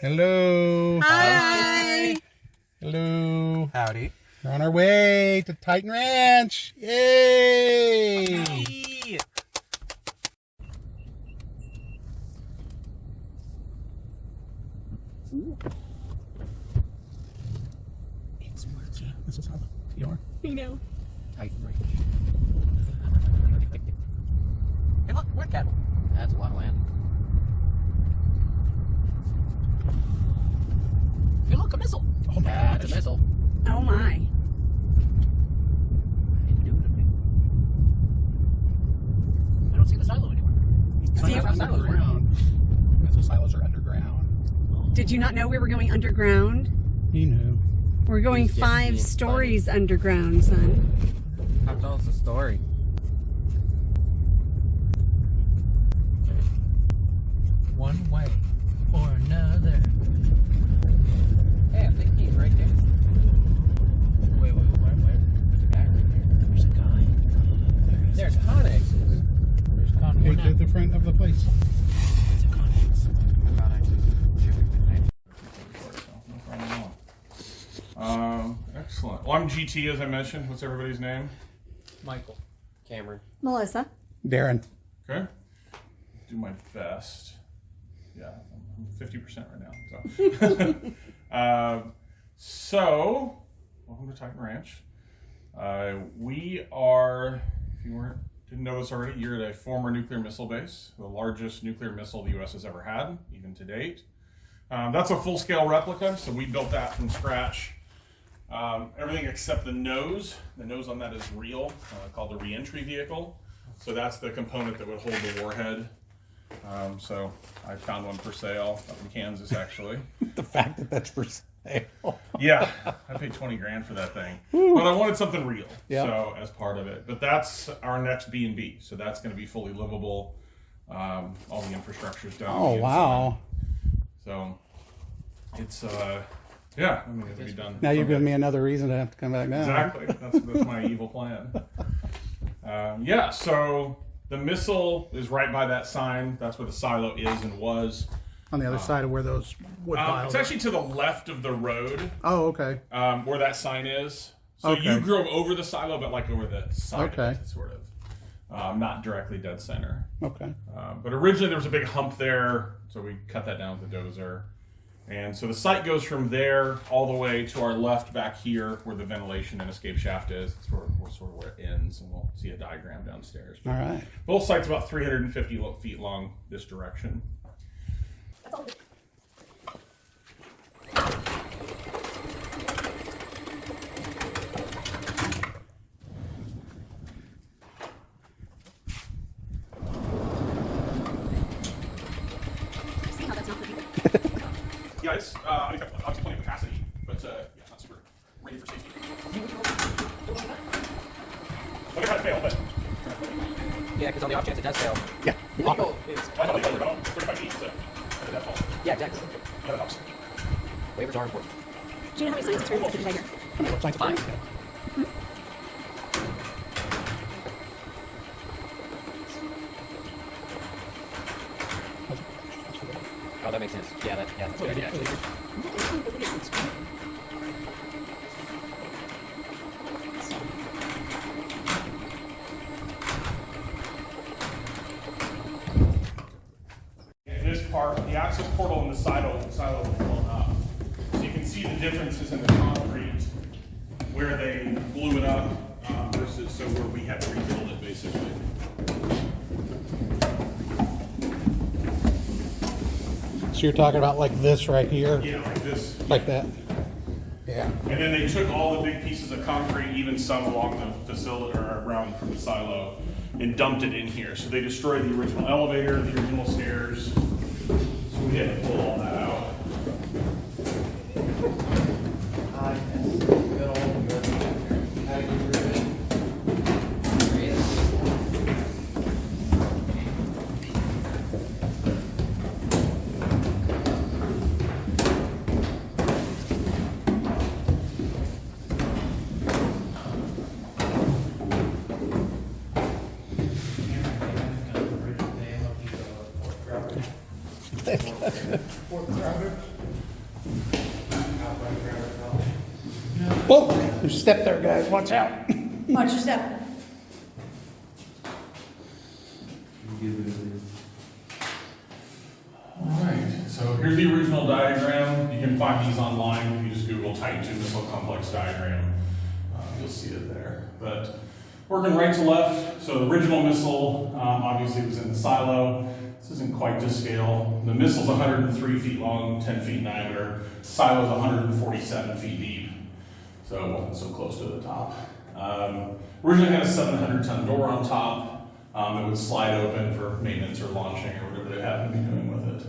Hello. Hi. Hello. Howdy. We're on our way to Titan Ranch. Yay! Hey. It's working. This is how you are. You know. Titan Ranch. Hey, look, we're cattle. That's a lot of land. Hey, look, a missile. Oh my That's gosh. a missile. Oh my. I don't see the silo anywhere. See, I don't know how silos work. Underground. Missile silos are underground. Did you not know we were going underground? You know. We're going He's just 5 being stories underground, son. How tall is the story? One way or another. Hey, I think he's right there. Wait, where? There's a guy right there. There's a guy. There's Connexes. There's Connexes. Hey, to the front of the place. It's a Connex. Excellent. Well, I'm GT, as I mentioned. What's everybody's name? Michael. Cameron. Melissa. Darren. Okay. Do my best. Yeah, I'm 50% right now. So, welcome to Titan Ranch. We are, if you didn't know this already, you're at a former nuclear missile base, the largest nuclear missile the U.S. has ever had, even to date. That's a full-scale replica, so we built that from scratch. Everything except the nose. The nose on that is real, called the re-entry vehicle. So that's the component that would hold the warhead. So I found one for sale up in Kansas, actually. The fact that that's for sale. Yeah, I paid 20 grand for that thing, but I wanted something real. Yep. So as part of it, but that's our next B&B. So that's going to be fully livable. All the infrastructure's done. Oh, the wow. inside. So it's yeah, I mean, it'll be done. Now you've someday. given me another reason to have to come back down. Exactly. That's my evil plan. Yeah, so the missile is right by that sign. That's where the silo is and was. On the other side of where those wood piles It's are. actually to the left of the road Oh, okay. where that sign is. So Okay. you drove over the silo, but like over the side Okay. of it, sort of. Not directly dead center. Okay. But originally there was a big hump there, so we cut that down with the dozer. And so the site goes from there all the way to our left back here where the ventilation and escape shaft is. It's sort of where it ends, and we'll see a diagram downstairs. All right. The whole site's about 350 feet long this direction. Yeah, it's obviously plenty of capacity, but yeah, it's not super rated for safety. Look at how it failed, but Yeah, because on the off chance it does fail. Yeah. Illegal is. I know they failed, but 35 feet, so how did that fall? Yeah, exactly. Yeah, that helps. Waivers are important. Do you know how many science experiments did you here? Fine. Oh, that makes sense. Yeah, that's good. Yeah. In this part, the access portal in the silo is blown up. So you can see the differences in the concrete where they blew it up versus so where we had to rebuild it basically. So you're talking about like this right here? Yeah, like this. Like that? Yeah. And then they took all the big pieces of concrete, even some along the facility or around from the silo, and dumped it in here. So they destroyed the original elevator, the original stairs. So we had to pull all that out. Whoa, there's a step there, guys. Watch out. Watch your step. Alright, so here's the original diagram. You can find these online. If you just Google Titan II missile complex diagram, you'll see it there. But working right to left, so the original missile obviously was in the silo. This isn't quite to scale. The missile's 103 feet long, 10 feet diameter. The silo's 147 feet deep, so it wasn't so close to the top. Originally had a 700-ton door on top. It would slide open for maintenance or launching or whatever they happen to be doing with it.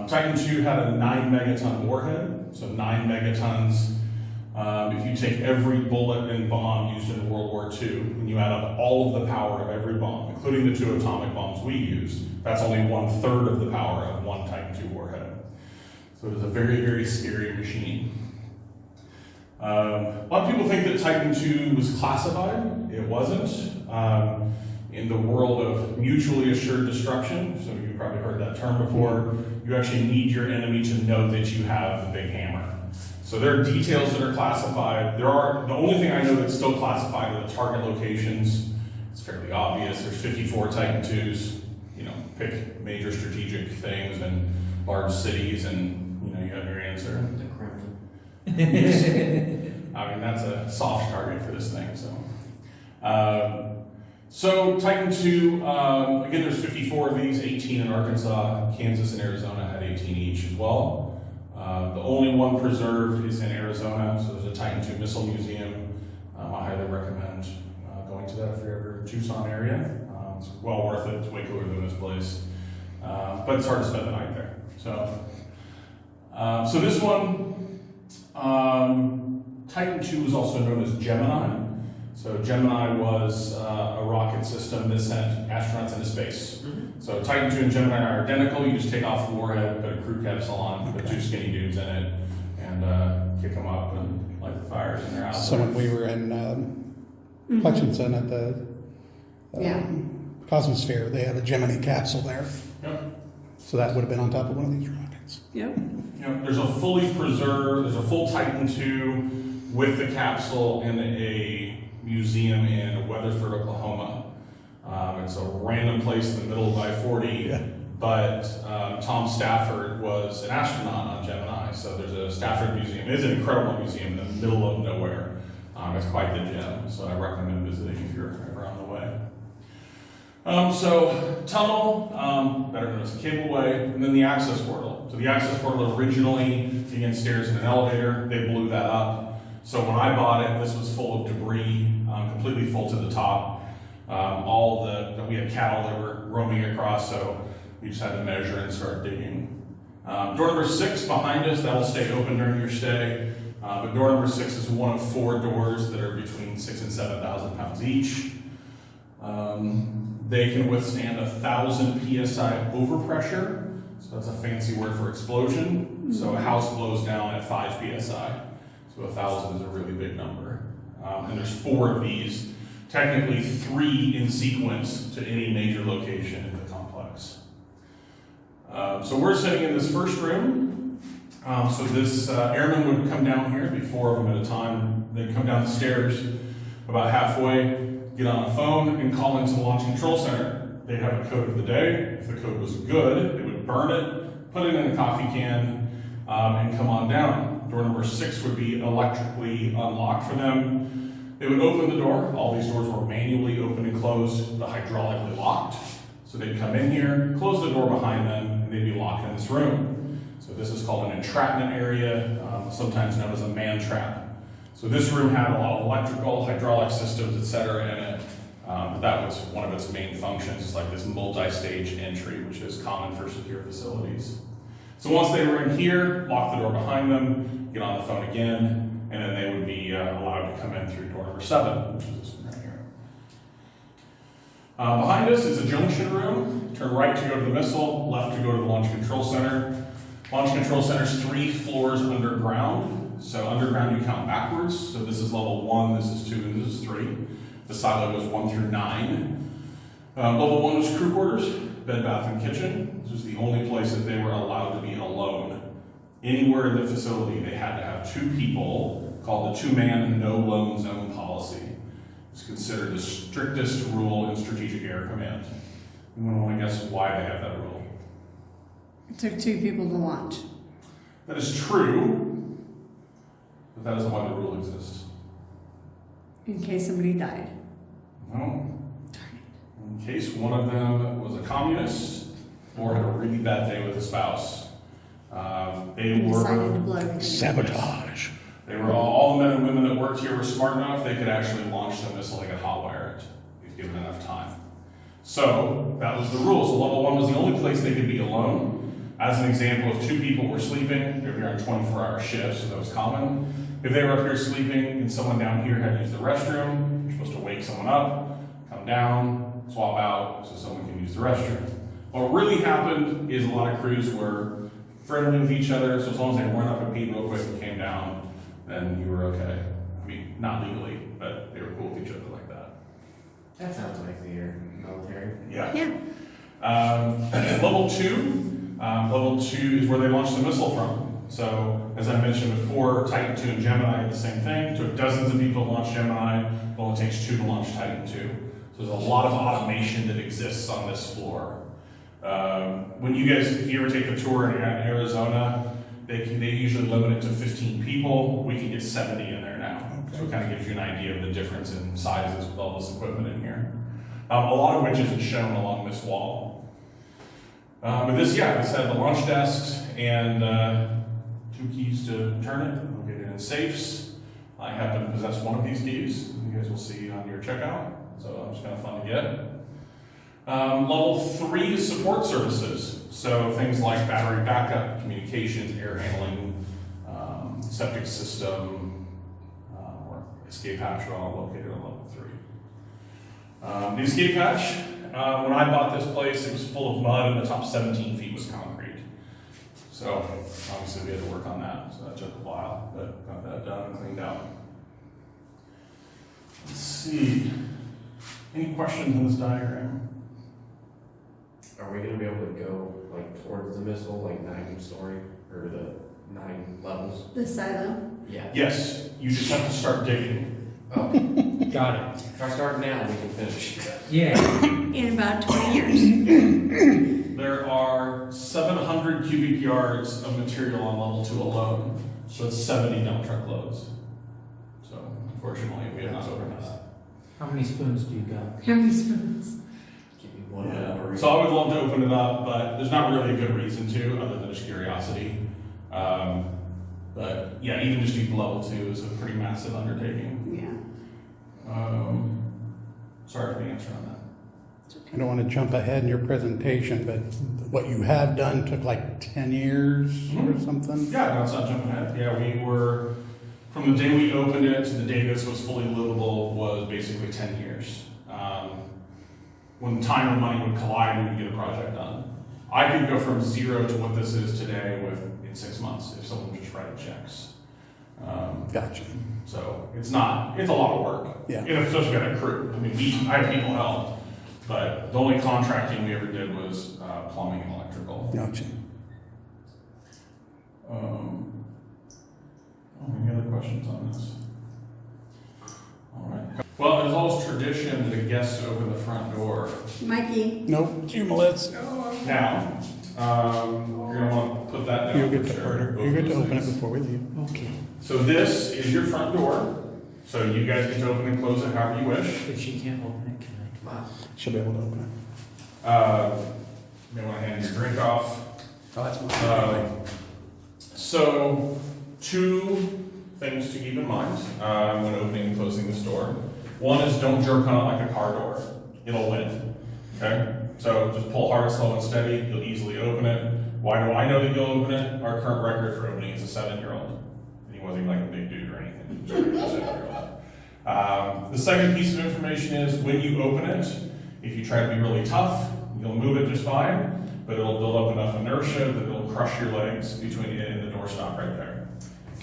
Titan II had a 9 megaton warhead, so 9 megatons. If you take every bullet and bomb used in World War II, and you add up all of the power of every bomb, including the 2 atomic bombs we used, that's only 1/3 of the power of one Titan II warhead. So it is a very, very scary machine. A lot of people think that Titan II was classified. It wasn't. In the world of mutually assured destruction, so you've probably heard that term before, you actually need your enemy to know that you have the big hammer. So there are details that are classified. The only thing I know that's still classified are the target locations. It's fairly obvious. There's 54 Titan IIs. Pick major strategic things and large cities, and you have your answer. The Kremlin. I mean, that's a soft target for this thing. So Titan II, again, there's 54 of these, 18 in Arkansas. Kansas and Arizona had 18 each as well. The only one preserved is in Arizona, so there's a Titan II Missile Museum. I highly recommend going to that if you're ever in Tucson area. It's well worth it. It's way cooler than this place, but it's hard to spend the night there. So this one, Titan II was also known as Gemini. So Gemini was a rocket system that sent astronauts into space. Mm-hmm. So Titan II and Gemini are identical. You just take off the warhead, put a crew capsule on, put 2 skinny dudes in it, and kick them up and light the fires, and they're out. So when we were in Hutchinson at the Cosmosphere, they had a Gemini capsule there. Yep. So that would have been on top of one of these rockets. Yep. There's a fully preserved, there's a full Titan II with the capsule in a museum in Weathersford, Oklahoma. It's a random place in the middle of I-40, but Tom Stafford was an astronaut on Gemini, so there's a Stafford Museum. It is an incredible museum in the middle of nowhere. It's quite the gem, so I recommend visiting if you're ever on the way. So tunnel, better known as a cableway, and then the access portal. So the access portal originally, again, stairs and an elevator. They blew that up. So when I bought it, this was full of debris, completely full to the top. We had cattle that were roaming across, so we just had to measure and start digging. Door number 6 behind us, that will stay open during your stay. But door number 6 is one of 4 doors that are between 6,000 and 7,000 pounds each. They can withstand 1,000 PSI overpressure, so that's a fancy word for explosion. So a house blows down at 5 PSI, so 1,000 is a really big number. And there's 4 of these, technically 3 in sequence to any major location in the complex. So we're sitting in this first room. So this airman would come down here, be 4 of them at a time. They'd come down the stairs about halfway, get on a phone, and call into the launch control center. They'd have a code of the day. If the code was good, they would burn it, put it in a coffee can, and come on down. Door number 6 would be electrically unlocked for them. They would open the door. All these doors were manually open and closed, but hydraulically locked. So they'd come in here, close the door behind them, and they'd be locked in this room. So this is called an entrapment area, sometimes known as a man trap. So this room had a lot of electrical, hydraulic systems, etc. in it. But that was one of its main functions, is like this multi-stage entry, which is common for secure facilities. So once they were in here, lock the door behind them, get on the phone again, and then they would be allowed to come in through door number 7, which is this one right here. Behind us is a junction room. Turn right to go to the missile, left to go to the launch control center. Launch control center is 3 floors underground. So underground you count backwards. So this is level 1, this is 2, and this is 3. The silo goes 1 through 9. Level 1 was crew quarters, bed, bath, and kitchen. This was the only place that they were allowed to be alone. Anywhere in the facility, they had to have 2 people called the two-man no-loan zone policy. It's considered the strictest rule in Strategic Air Command. Anyone want to guess why they have that rule? It took 2 people to launch. That is true, but that isn't why the rule exists. In case somebody died. No. In case one of them was a communist or had a really bad day with a spouse. They Decided to were blow everything. Sabotage. They were all the men and women that worked here were smart enough they could actually launch the missile. They could hotwire it if given enough time. So that was the rule. So level 1 was the only place they could be alone. As an example, if 2 people were sleeping, they were here on 24-hour shifts, so that was common. If they were up here sleeping and someone down here had to use the restroom, you're supposed to wake someone up, come down, swap out so someone can use the restroom. What really happened is a lot of crews were friendly with each other, so as long as they weren't up and peed real quick and came down, then you were okay. I mean, not legally, but they were cool with each other like that. That sounds like the military. Yeah. Yeah. Level 2 is where they launched the missile from. So, as I mentioned before, Titan 2 and Gemini did the same thing. It took dozens of people to launch Gemini. It only takes 2 to launch Titan 2. So there's a lot of automation that exists on this floor. When you guys, if you ever take the tour in Arizona, they usually limit it to 15 people. We can get 70 in there now. Okay. So it kind of gives you an idea of the difference in sizes with all this equipment in here. A lot of which isn't shown along this wall. But this had the launch desks and 2 keys to turn it, located in safes. I happen to possess one of these keys. You guys will see on your checkout, so it's kind of fun to get. Level 3 is support services. So things like battery backup, communications, air handling, septic system, or escape hatch are all located on level 3. The escape hatch, when I bought this place, it was full of mud and the top 17 feet was concrete. So obviously we had to work on that, so that took a while, but got that done and cleaned out. Let's see. Any questions on this diagram? Are we gonna be able to go like towards the missile, like 9-story, or the 9 levels? The silo. Yeah. Yes, you just have to start digging. Oh, got it. If I start now, we can finish. Yeah. In about 20 years. There are 700 cubic yards of material on level 2 alone, so it's 70 dump truck loads. So unfortunately, we have not opened that. How many spoons do you got? How many spoons? Give me one. Yeah. So I would love to open it up, but there's not really a good reason to, other than just curiosity. But yeah, even just even level 2 is a pretty massive undertaking. Yeah. Sorry for the answer on that. I don't want to jump ahead in your presentation, but what you have done took like 10 years or something? Yeah, no, it's not jumping ahead. Yeah, we were, from the day we opened it to the day this was fully livable was basically 10 years. When time and money would collide, we would get a project done. I could go from 0 to what this is today in 6 months if someone just writing checks. Gotcha. So it's a lot of work. Yeah. And especially got a crew. I mean, I have people help, but the only contracting we ever did was plumbing and electrical. Gotcha. Any other questions on this? All right. Well, it's always tradition that a guest open the front door. Mikey. Nope, cumulus. Now, you're gonna want to put that down. You get for to sure. order. Both You get those to open it things. before we leave. Okay. So this is your front door. So you guys get to open and close it however you wish. If she can't open it, can I? Wow. She'll be able to open it. You may want to hand your drink off. Oh, that's fine. So, 2 things to keep in mind when opening and closing this door. One is don't jerk on it like a car door. It'll win. Okay? So just pull hard, slow, and steady. You'll easily open it. Why do I know that you'll open it? Our current record for opening is a 7-year-old. And he wasn't like a big dude or anything. He was just a 7-year-old. The second piece of information is when you open it, if you try to be really tough, you'll move it just fine, but it'll build up enough inertia that it'll crush your legs between it and the doorstop right there.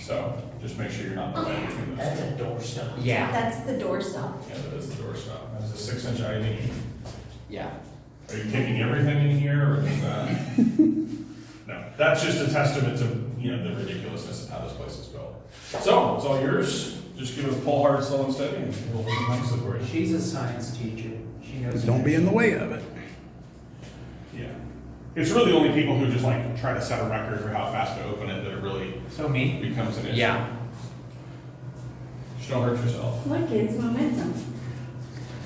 So just make sure you're not the leg between those. That's a doorstop. Yeah. That's the doorstop. Yeah, that is the doorstop. That's a 6-inch ID. Yeah. Are you kicking everything in here, or is that? No, that's just a testament to the ridiculousness of how this place is built. So it's all yours. Just give it a pull hard, slow and steady, and we'll work nicely for you. She's a science teacher. She knows. Don't be in the way of it. Yeah. It's really only people who just like try to set a record for how fast to open it that it really So me? becomes an issue. Yeah. Just don't hurt yourself. Look, it's momentum.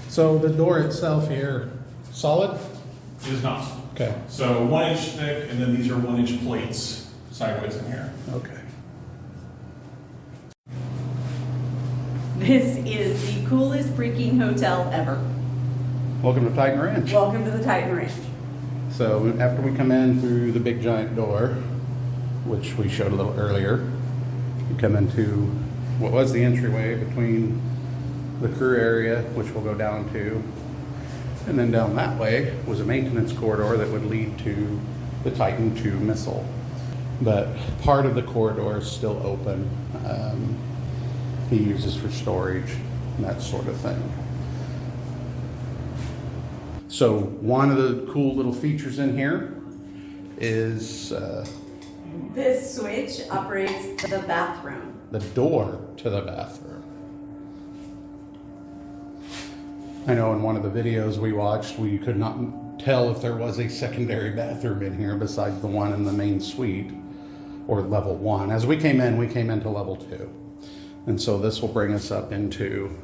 So the door itself here, solid? It is not. Okay. So 1 inch thick, and then these are 1 inch plates sideways in here. Okay. This is the coolest freaking hotel ever. Welcome to Titan Ranch. Welcome to the Titan Ranch. So after we come in through the big giant door, which we showed a little earlier, you come into what was the entryway between the crew area, which we'll go down to, and then down that way was a maintenance corridor that would lead to the Titan II missile. But part of the corridor is still open. He uses for storage and that sort of thing. So one of the cool little features in here is This switch operates the bathroom. the door to the bathroom. I know in one of the videos we watched, we could not tell if there was a secondary bathroom in here besides the one in the main suite or level 1. As we came into level 2. And so this will bring us up into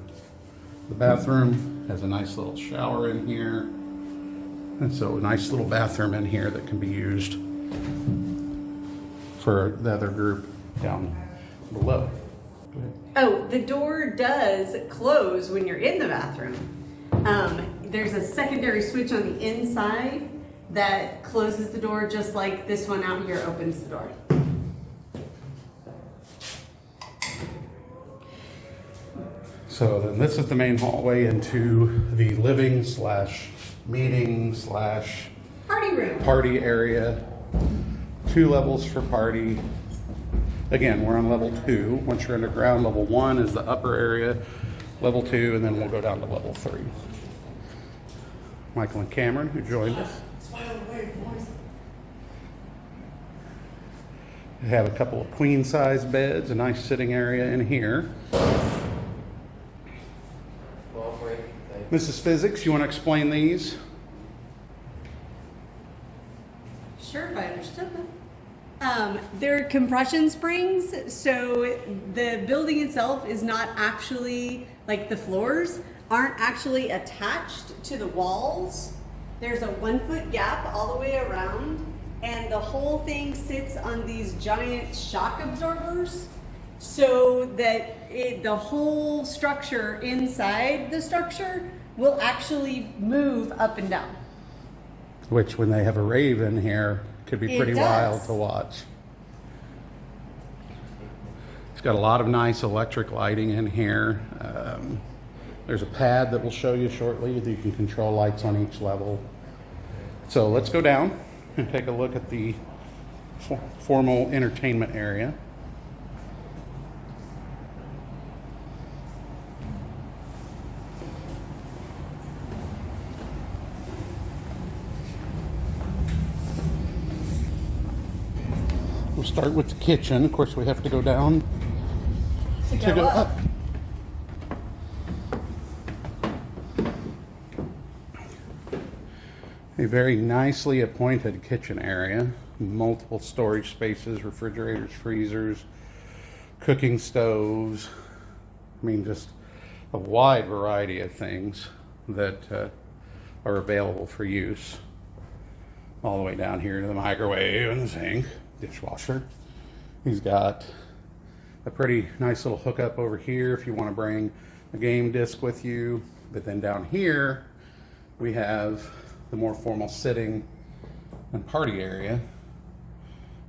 the bathroom. Has a nice little shower in here. And so a nice little bathroom in here that can be used for the other group down below. Oh, the door does close when you're in the bathroom. There's a secondary switch on the inside that closes the door, just like this one out here opens the door. So then this is the main hallway into the living slash meeting slash Party room. party area. 2 levels for party. Again, we're on level 2. Once you're underground, level 1 is the upper area, level 2, and then we'll go down to level 3. Michael and Cameron, who joined us. We have a couple of queen size beds, a nice sitting area in here. Mrs. Physics, you want to explain these? Sure, if I understood them. They're compression springs, so the building itself is not actually, like the floors aren't actually attached to the walls. There's a 1 foot gap all the way around, and the whole thing sits on these giant shock absorbers, so that the whole structure inside the structure will actually move up and down. Which, when they have a rave in here, could be It pretty does. wild to watch. It's got a lot of nice electric lighting in here. There's a pad that we'll show you shortly that you can control lights on each level. So let's go down and take a look at the formal entertainment area. We'll start with the kitchen. Of course, we have to go down To to go up. A very nicely appointed kitchen area. Multiple storage spaces, refrigerators, freezers, cooking stoves. I mean, just a wide variety of things that are available for use. All the way down here to the microwave and the sink, dishwasher. He's got a pretty nice little hookup over here if you want to bring a game disc with you. But then down here, we have the more formal sitting and party area.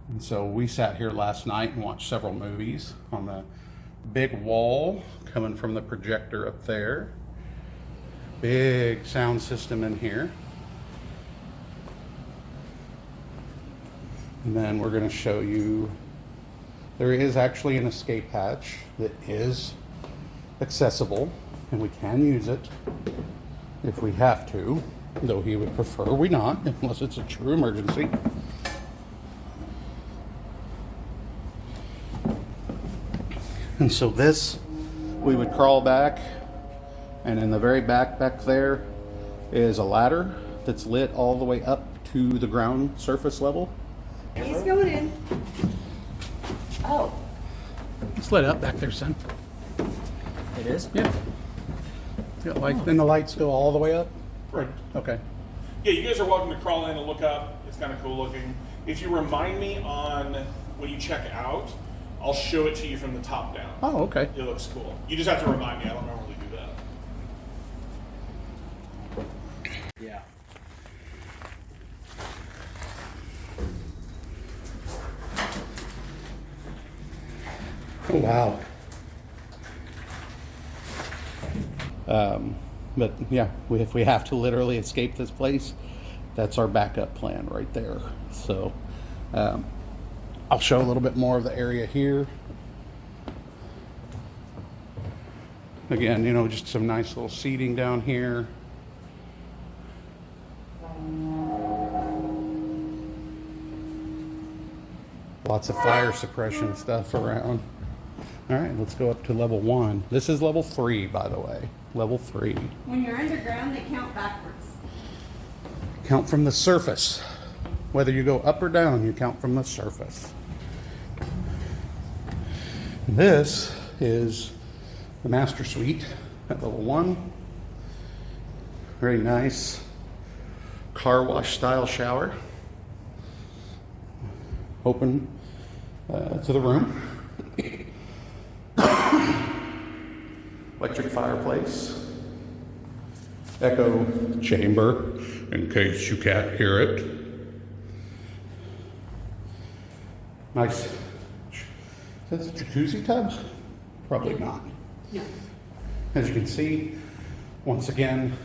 And so we sat here last night and watched several movies on the big wall coming from the projector up there. Big sound system in here. And then we're going to show you, there is actually an escape hatch that is accessible, and we can use it if we have to, though he would prefer we not, unless it's a true emergency. And so this, we would crawl back, and in the very back there is a ladder that's lit all the way up to the ground surface level. He's going in. Oh, It's lit up back there, son. it is? Yeah. Yeah, like, then the lights go all the way up? Right. Okay. Yeah, you guys are welcome to crawl in and look up. It's kind of cool looking. If you remind me on when you check out, I'll show it to you from the top down. Oh, okay. It looks cool. You just have to remind me. I don't normally do that. Yeah. Oh, wow. But yeah, if we have to literally escape this place, that's our backup plan right there. So I'll show a little bit more of the area here. Again, you know, just some nice little seating down here. Lots of fire suppression stuff around. All right, let's go up to level 1. This is level 3, by the way. Level 3. When you're underground, they count backwards. Count from the surface. Whether you go up or down, you count from the surface. This is the master suite at level 1. Very nice car wash style shower. Open to the room. Electric fireplace. Echo chamber, in case you can't hear it. Nice. Is that a jacuzzi tub? Probably not. No. As you can see, once again,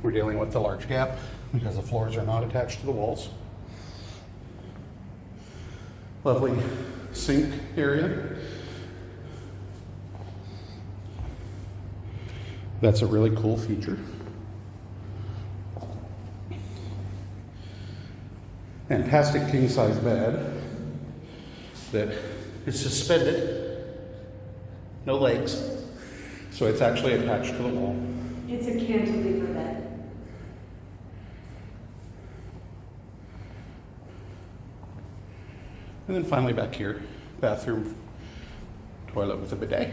we're dealing with the large gap because the floors are not attached to the walls. Lovely sink area. That's a really cool feature. Fantastic king-size bed that is suspended, no legs, so it's actually attached to the wall. It's a cantilever bed. And then finally back here, bathroom, toilet with a bidet.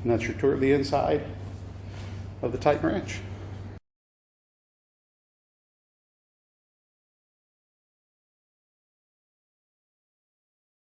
And that's your tour of the inside of the Titan Ranch.